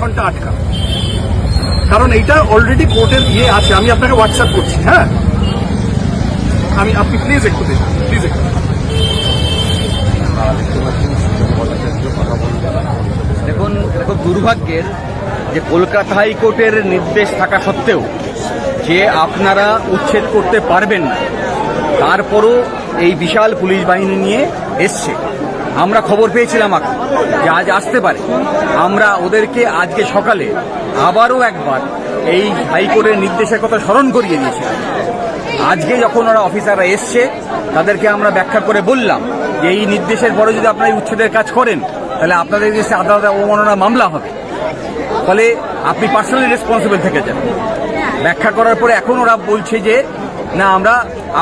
পেছনটা আটকা, কারণ এইটা অলরেডি কোর্টের ইয়ে আছে। আমি আপনাকে হোয়াটসঅ্যাপ করছি। হ্যাঁ, আপনি প্লিজ একটু দেখুন, প্লিজ একটু। দেখুন, খুব দুর্ভাগ্যের যে কলকাতা হাইকোর্টের নির্দেশ থাকা সত্ত্বেও যে আপনারা উচ্ছেদ করতে পারবেন না, তারপরও এই বিশাল পুলিশ বাহিনী নিয়ে এসছে। আমরা খবর পেয়েছিলাম যে আজ আসতে পারে। আমরা ওদেরকে আজকে সকালে আবারও একবার এই হাইকোর্টের নির্দেশের কথা স্মরণ করিয়ে দিয়েছিলাম। আজকে যখন ওরা অফিসাররা এসছে, তাদেরকে আমরা ব্যাখ্যা করে বললাম যে এই নির্দেশের পরে যদি আপনারা উচ্ছেদের কাজ করেন, তাহলে আপনাদের কাছে আদালতে অবমাননা মামলা হবে, ফলে আপনি পার্সোনালি রেসপন্সিবল থেকে যান। ব্যাখ্যা করার পরে এখন ওরা বলছে যে না, আমরা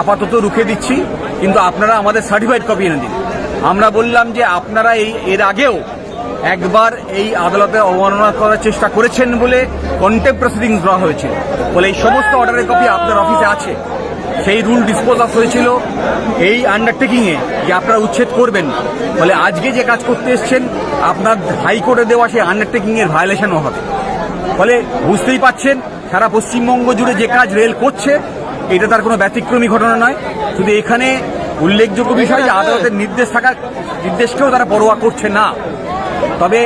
আপাতত রুখে দিচ্ছি, কিন্তু আপনারা আমাদের সার্টিফাইড কপি এনে দিন। আমরা বললাম যে আপনারা এর আগেও একবার এই আদালতে অবমাননা করার চেষ্টা করেছেন বলে কন্টেম্প্ট প্রসিডিংস দেওয়া হয়েছিল, বলে এই সমস্ত অর্ডারের কপি আপনার অফিসে আছে। সেই রুল ডিসপোজ অফ হয়েছিল এই আন্ডারটেকিংয়ে যে আপনারা উচ্ছেদ করবেন। ফলে আজকে যে কাজ করতে এসছেন, আপনার হাইকোর্টে দেওয়া সেই আন্ডারটেকিংয়ের ভায়োলেশনও হবে। ফলে বুঝতেই পাচ্ছেন, সারা পশ্চিমবঙ্গ জুড়ে যে কাজ রেল করছে, এটা তার কোনো ব্যতিক্রমী ঘটনা নয়। শুধু এখানে উল্লেখযোগ্য বিষয় যে আদালতের নির্দেশকেও তারা পরোয়া করছে না। তবে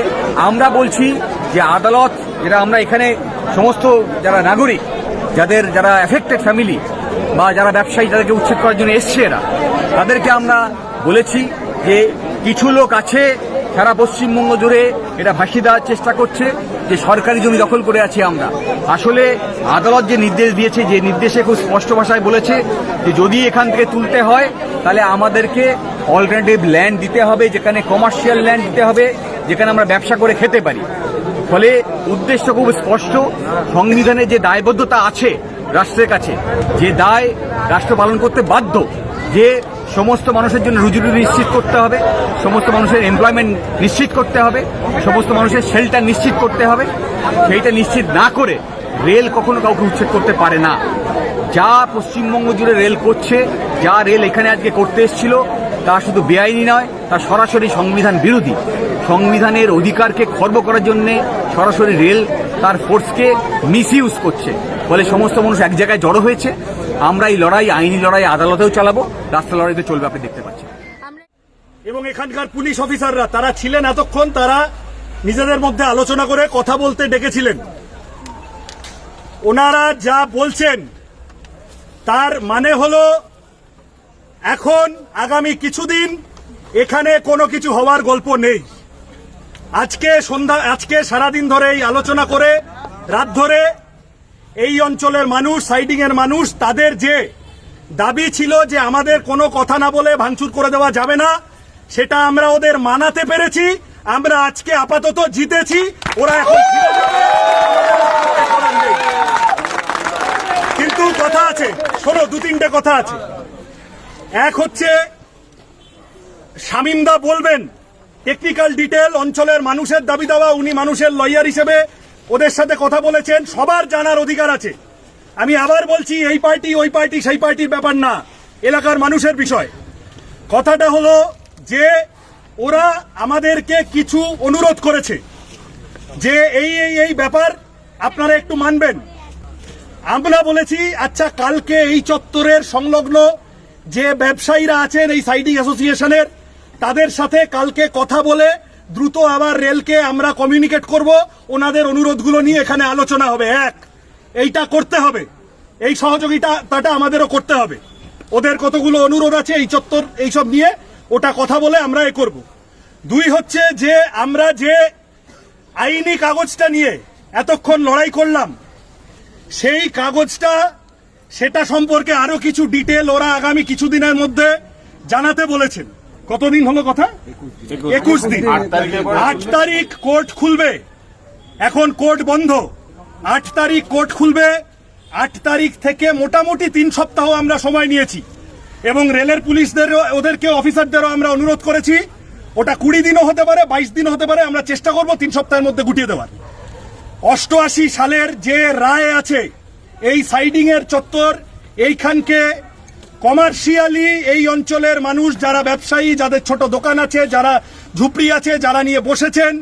আমরা বলছি যে আদালত, যেটা আমরা এখানে সমস্ত যারা নাগরিক, যারা এফেক্টেড ফ্যামিলি বা যারা ব্যবসায়ী, যাদেরকে উচ্ছেদ করার জন্য এসছে এরা, তাদেরকে আমরা বলেছি যে কিছু লোক আছে সারা পশ্চিমবঙ্গ জুড়ে এটা ভাসিয়ে দেওয়ার চেষ্টা করছে যে সরকারি জমি দখল করে আছি আমরা। আসলে আদালত যে নির্দেশ দিয়েছে, যে নির্দেশে খুব স্পষ্ট ভাষায় বলেছে যে যদি এখান থেকে তুলতে হয়, তাহলে আমাদেরকে অল্টারনেটিভ ল্যান্ড দিতে হবে, যেখানে কমার্শিয়াল ল্যান্ড দিতে হবে, যেখানে আমরা ব্যবসা করে খেতে পারি। ফলে উদ্দেশ্য খুব স্পষ্ট। সংবিধানে যে দায়বদ্ধতা আছে রাষ্ট্রের কাছে, যে দায় রাষ্ট্র পালন করতে বাধ্য, যে সমস্ত মানুষের জন্য রুজি রুটি নিশ্চিত করতে হবে, সমস্ত মানুষের এমপ্লয়মেন্ট নিশ্চিত করতে হবে, সমস্ত মানুষের শেল্টার নিশ্চিত করতে হবে, সেইটা নিশ্চিত না করে রেল কখনো কাউকে উচ্ছেদ করতে পারে না। যা পশ্চিমবঙ্গ জুড়ে রেল করছে, যা রেল এখানে আজকে করতে এসেছিল, তা শুধু বেআইনি নয়, তা সরাসরি সংবিধান বিরোধী। সংবিধানের অধিকারকে খর্ব করার জন্য সরাসরি রেল তার ফোর্সকে মিসইউজ করছে। ফলে সমস্ত মানুষ এক জায়গায় জড়ো হয়েছে। আমরা এই লড়াই, আইনি লড়াই আদালতেও চালাবো, রাস্তা লড়াইতে চলবে, আপনি দেখতে পাচ্ছেন। এবং এখানকার পুলিশ অফিসাররা তারা ছিলেন এতক্ষণ, তারা নিজেদের মধ্যে আলোচনা করে কথা বলতে ডেকেছিলেন। ওনারা যা বলছেন তার মানে হলো এখন আগামী কিছুদিন এখানে কোনো কিছু হওয়ার গল্প নেই। আজকে সারাদিন ধরে এই আলোচনা করে, রাত ধরে এই অঞ্চলের মানুষ, সাইডিং এর মানুষ, তাদের যে দাবি ছিল যে আমাদের কোনো কথা না বলে ভাঙচুর করে দেওয়া যাবে না, সেটা আমরা ওদের মানাতে পেরেছি। আমরা আজকে আপাতত জিতেছি। ওরা এখন ফিরে যাবে। কিন্তু কথা আছে, শোনো, দু তিনটে কথা আছে। এক হচ্ছে শামীমদা বলবেন টেকনিক্যাল ডিটেল, অঞ্চলের মানুষের দাবি দেওয়া, উনি মানুষের লয়ার হিসেবে ওদের সাথে কথা বলেছেন, সবার জানার অধিকার আছে। আমি আবার বলছি, এই পার্টি ওই পার্টি সেই পার্টির ব্যাপার না, এলাকার মানুষের বিষয়। কথাটা হলো যে ওরা আমাদেরকে কিছু অনুরোধ করেছে যে এই ব্যাপার আপনারা একটু মানবেন। আমরা বলেছি আচ্ছা, কালকে এই চত্বরের সংলগ্ন যে ব্যবসায়ীরা আছেন এই সাইডিং অ্যাসোসিয়েশনের, তাদের সাথে কালকে কথা বলে দ্রুত আবার রেলকে আমরা কমিউনিকেট করব, ওনাদের অনুরোধগুলো নিয়ে এখানে আলোচনা হবে। এইটা করতে হবে, এই সহযোগিতাটা আমাদেরও করতে হবে। ওদের কতগুলো অনুরোধ আছে এই চত্বর এইসব নিয়ে, ওটা কথা বলে আমরা করব। দুই হচ্ছে যে আমরা যে আইনি কাগজটা নিয়ে এতক্ষণ লড়াই করলাম, সেই কাগজটা, সেটা সম্পর্কে আরো কিছু ডিটেল ওরা আগামী কিছুদিনের মধ্যে জানাতে বলেছেন। কতদিন হলো কথা? 21 দিন। 8 তারিখ কোর্ট খুলবে। এখন কোর্ট বন্ধ। 8 তারিখ কোর্ট খুলবে। 8 তারিখ থেকে মোটামুটি 3 সপ্তাহ আমরা সময় নিয়েছি এবং রেলের পুলিশদেরও, ওদেরকে অফিসারদেরও আমরা অনুরোধ করেছি। ওটা 20 দিনও হতে পারে, 22 দিনও হতে পারে। আমরা চেষ্টা করব 3 সপ্তাহের মধ্যে গুটিয়ে দেওয়ার। 88 সালের যে রায় আছে, এই সাইডিং এর চত্বর, এইখানকে কমার্শিয়ালি এই অঞ্চলের মানুষ, যারা ব্যবসায়ী, যাদের ছোট দোকান আছে, যারা ঝুপড়ি আছে, যারা নিয়ে বসেছেন,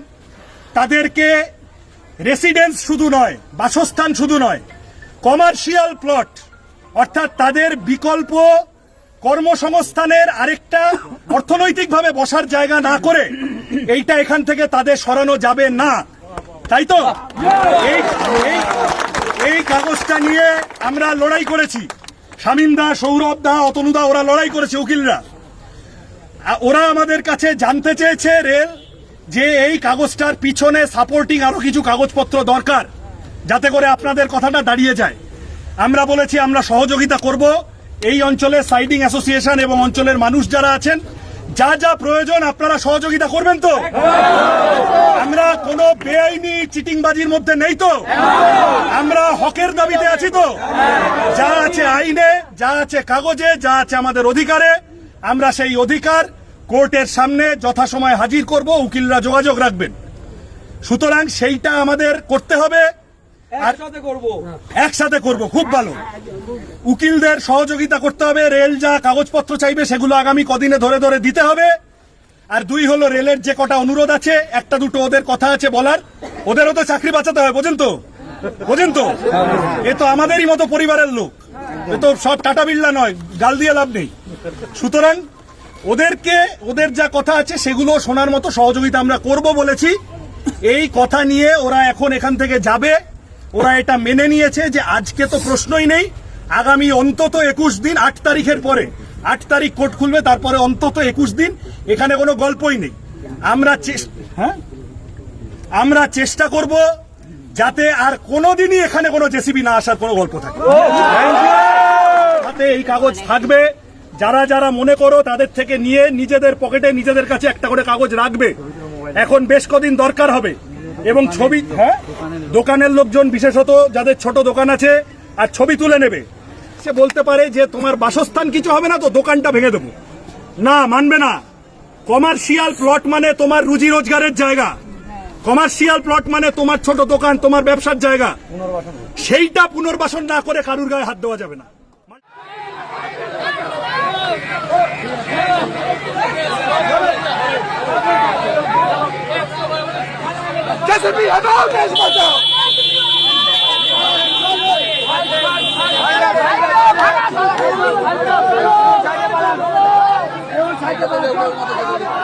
তাদেরকে রেসিডেন্স শুধু নয়, বাসস্থান শুধু নয়, কমার্শিয়াল প্লট অর্থাৎ তাদের বিকল্প কর্মসংস্থানের আরেকটা অর্থনৈতিকভাবে বসার জায়গা না করে এইটা এখান থেকে তাদের সরানো যাবে না, তাই তো? এই কাগজটা নিয়ে আমরা লড়াই করেছি, শামীম দা, সৌরভ দা, অতনুদা, ওরা লড়াই করেছে, উকিলরা। ওরা আমাদের কাছে জানতে চেয়েছে রেল যে এই কাগজটার পিছনে সাপোর্টিং আরো কিছু কাগজপত্র দরকার যাতে করে আপনাদের কথাটা দাঁড়িয়ে যায়। আমরা বলেছি আমরা সহযোগিতা করব। এই অঞ্চলের সাইডিং অ্যাসোসিয়েশন এবং অঞ্চলের মানুষ যারা আছেন, যা যা প্রয়োজন আপনারা সহযোগিতা করবেন তো? আমরা কোনো বেআইনি চিটিংবাজির মধ্যে নেই তো? আমরা হকের দাবিতে আছি তো? যা আছে আইনে, যা আছে কাগজে, যা আছে আমাদের অধিকারে, আমরা সেই অধিকার কোর্টের সামনে যথাসময়ে হাজির করব, উকিলরা যোগাযোগ রাখবেন। সুতরাং সেইটা আমাদের করতে হবে, আর একসাথে করব। খুব ভালো, উকিলদের সহযোগিতা করতে হবে। রেল যা কাগজপত্র চাইবে সেগুলো আগামী কদিনে ধরে ধরে দিতে হবে। আর দুই হলো, রেলের যে কটা অনুরোধ আছে, একটা দুটো ওদের কথা আছে বলার, ওদেরও তো চাকরি বাঁচাতে হয়, বোঝেন তো? বোঝেন তো? এ তো আমাদেরই মতো পরিবারের লোক, এ তো সব টাটা বিল্লা নয়, গাল দিয়ে লাভ নেই। সুতরাং ওদেরকে, ওদের যা কথা আছে সেগুলো শোনার মতো সহযোগিতা আমরা করব বলেছি। এই কথা নিয়ে ওরা এখন এখান থেকে যাবে। ওরা এটা মেনে নিয়েছে যে আজকে তো প্রশ্নই নেই, আগামী অন্তত 21 দিন, 8 তারিখের পরে, 8 তারিখ কোর্ট খুলবে, তারপরে অন্তত 21 দিন এখানে কোনো গল্পই নেই। আমরা চেষ্টা করব যাতে আর কোনোদিনই এখানে কোনো জেসিবি না আসার কোনো গল্প থাকে। হাতে এই কাগজ থাকবে, যারা যারা মনে করো তাদের থেকে নিয়ে নিজেদের পকেটে, নিজেদের কাছে একটা করে কাগজ রাখবে। এখন বেশ কদিন দরকার হবে। এবং ছবি, দোকানের লোকজন বিশেষত যাদের ছোট দোকান আছে, আর ছবি তুলে নেবে। সে বলতে পারে যে তোমার বাসস্থান কিছু হবে না তো, দোকানটা ভেঙে দেবো। না, মানবে না। কমার্শিয়াল প্লট মানে তোমার রুজি রোজগারের জায়গা, কমার্শিয়াল প্লট মানে তোমার ছোট দোকান, তোমার ব্যবসার জায়গা। সেইটা পুনর্বাসন না করে কারুর গায়ে হাত দেওয়া যাবে না। JCB हटाओ, देश बचाओ। साइकिल